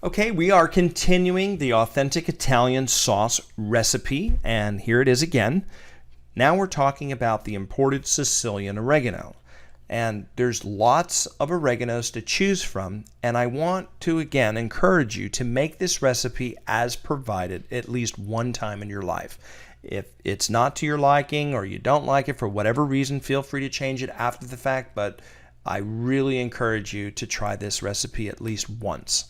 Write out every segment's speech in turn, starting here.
Okay, we are continuing the authentic Italian sauce recipe, and here it is again. Now we're talking about the imported Sicilian oregano. And there's lots of oreganos to choose from, and I want to again encourage you to make this recipe as provided at least one time in your life. If it's not to your liking or you don't like it for whatever reason, feel free to change it after the fact, but I really encourage you to try this recipe at least once.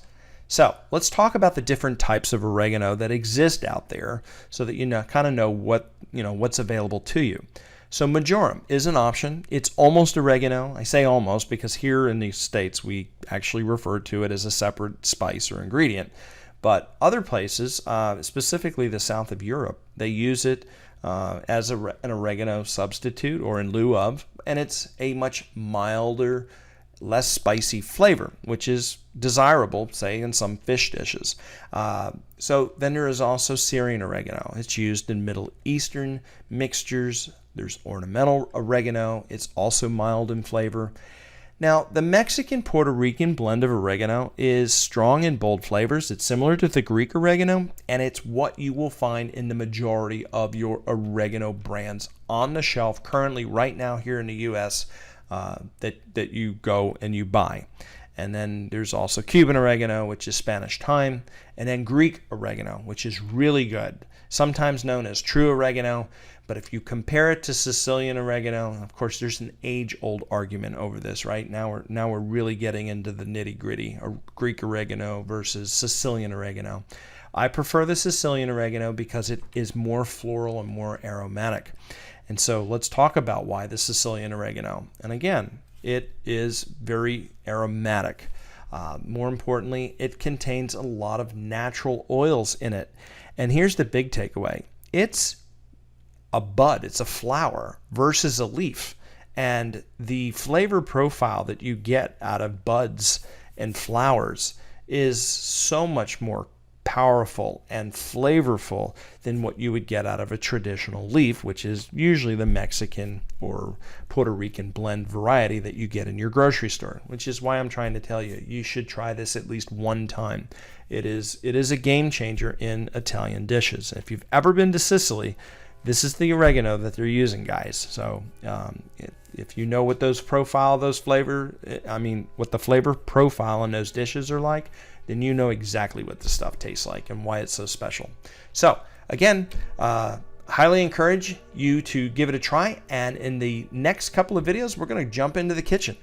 So let's talk about the different types of oregano that exist out there so that you kind of know what's available to you. So majoram is an option. It's almost oregano. I say almost because here in the States we actually refer to it as a separate spice or ingredient. But other places, specifically the south of Europe, they use it as an oregano substitute or in lieu of, and it's a much milder, less spicy flavor, which is desirable, say, in some fish dishes. So then there is also Syrian oregano. It's used in Middle Eastern mixtures. There's ornamental oregano. It's also mild in flavor. Now, the Mexican-Puerto Rican blend of oregano is strong and bold flavors. It's similar to the Greek oregano, and it's what you will find in the majority of your oregano brands on the shelf currently right now here in the U.S. That you go and you buy. And then there's also Cuban oregano, which is Spanish thyme, and then Greek oregano, which is really good, sometimes known as true oregano. But if you compare it to Sicilian oregano, of course, there's an age-old argument over this, right? Now we're really getting into the nitty-gritty, Greek oregano versus Sicilian oregano. I prefer the Sicilian oregano because it is more floral and more aromatic. And so let's talk about why the Sicilian oregano. And again, it is very aromatic. More importantly, it contains a lot of natural oils in it. And here's the big takeaway. It's a bud, it's a flower versus a leaf. And the flavor profile that you get out of buds and flowers is so much more powerful and flavorful than what you would get out of a traditional leaf, which is usually the Mexican or Puerto Rican blend variety that you get in your grocery store, which is why I'm trying to tell you, you should try this at least one time. It is a game changer in Italian dishes. If you've ever been to Sicily, this is the oregano that they're using, guys. So if you know what what the flavor profile in those dishes are like, then you know exactly what the stuff tastes like and why it's so special. So again, highly encourage you to give it a try. And in the next couple of videos, we're going to jump into the kitchen.